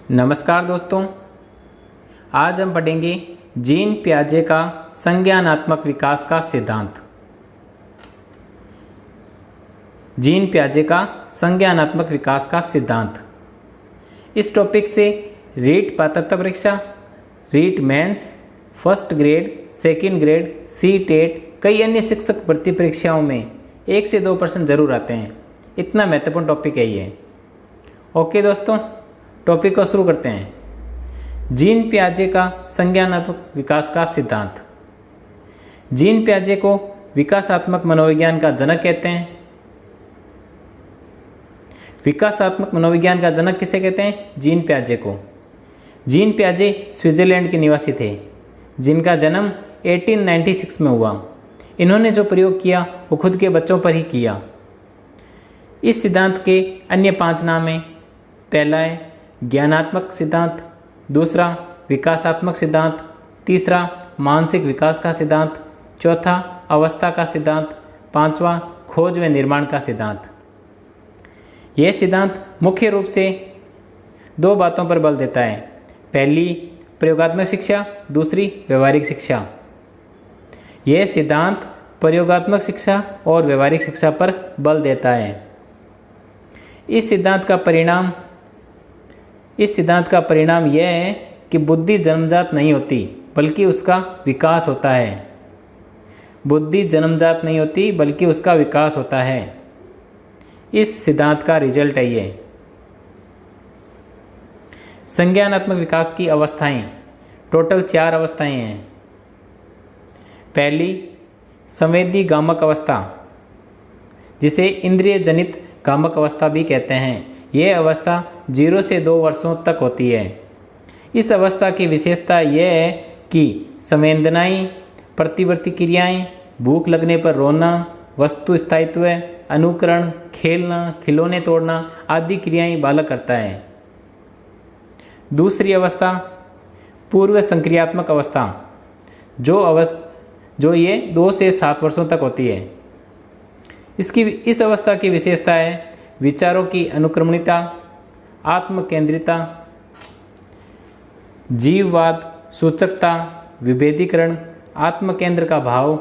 नमस्कार दोस्तों, आज हम पढ़ेंगे जीन पियाजे का संज्ञानात्मक विकास का सिद्धांत। जीन पियाजे का संज्ञानात्मक विकास का सिद्धांत। इस टॉपिक से रीट पात्रता परीक्षा, REET mains, first grade, second grade, C TET, कई अन्य शिक्षक भर्ती परीक्षाओं में 1 से 2 प्रश्न जरूर आते हैं। इतना महत्वपूर्ण टॉपिक है ये। ओके दोस्तों, टॉपिक को शुरू करते हैं। जीन पियाजे का संज्ञानात्मक विकास का सिद्धांत। जीन पियाजे को विकासात्मक मनोविज्ञान का जनक कहते हैं। विकासात्मक मनोविज्ञान का जनक किसे कहते हैं? जीन पियाजे को। जीन पियाजे स्विट्जरलैंड के निवासी थे, जिनका जन्म 1896 में हुआ। इन्होंने जो प्रयोग किया वो खुद के बच्चों पर ही किया। इस सिद्धांत के अन्य 5 नाम हैं। पहला है ज्ञानात्मक सिद्धांत, दूसरा विकासात्मक सिद्धांत, तीसरा मानसिक विकास का सिद्धांत, चौथा अवस्था का सिद्धांत, पांचवा खोज व निर्माण का सिद्धांत। यह सिद्धांत मुख्य रूप से 2 बातों पर बल देता है। पहली प्रयोगात्मक शिक्षा, दूसरी व्यवहारिक शिक्षा। यह सिद्धांत प्रयोगात्मक शिक्षा और व्यवहारिक शिक्षा पर बल देता है। इस सिद्धांत का परिणाम यह है कि बुद्धि जन्मजात नहीं होती, बल्कि उसका विकास होता है। बुद्धि जन्मजात नहीं होती, बल्कि उसका विकास होता है। इस सिद्धांत का रिजल्ट है ये। संज्ञानात्मक विकास की अवस्थाएं, टोटल 4 अवस्थाएं हैं। पहली संवेदी गामक अवस्था, जिसे इंद्रिय जनित गामक अवस्था भी कहते हैं। यह अवस्था 0 से 2 वर्षों तक होती है। इस अवस्था की विशेषता यह है कि संवेदनाएं, प्रतिवर्ती क्रियाएं, भूख लगने पर रोना, वस्तु स्थायित्व, अनुकरण, खेलना, खिलौने तोड़ना आदि क्रियाएं बालक करता है। दूसरी अवस्था पूर्व संक्रियात्मक अवस्था, जो ये 2 से 7 वर्षों तक होती है। इस अवस्था की विशेषता है विचारों की अनुक्रमणिता, आत्मकेंद्रिता, जीववाद, सूचकता, विभेदीकरण, आत्मकेंद्र का भाव,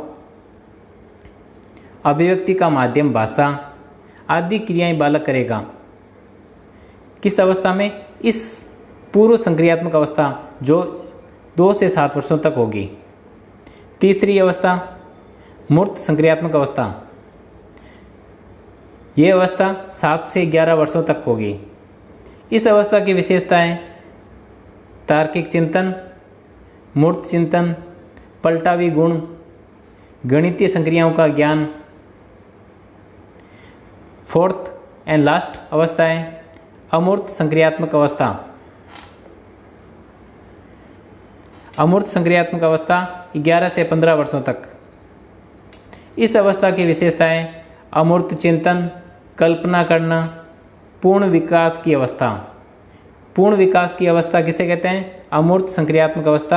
अभिव्यक्ति का माध्यम भाषा आदि क्रियाएं बालक करेगा। किस अवस्था में? इस पूर्व संक्रियात्मक अवस्था, जो 2 से 7 वर्षों तक होगी। तीसरी अवस्था मूर्त संक्रियात्मक अवस्था, यह अवस्था 7 से 11 वर्षों तक होगी। इस अवस्था की विशेषताएं तार्किक चिंतन, मूर्त चिंतन, पलटावी गुण, गणितीय संक्रियाओं का ज्ञान। फोर्थ एंड लास्ट अवस्था है अमूर्त संक्रियात्मक अवस्था। अमूर्त संक्रियात्मक अवस्था 11 से 15 वर्षों तक। इस अवस्था की विशेषताएं अमूर्त चिंतन, कल्पना करना, पूर्ण विकास की अवस्था। पूर्ण विकास की अवस्था किसे कहते हैं? अमूर्त संक्रियात्मक अवस्था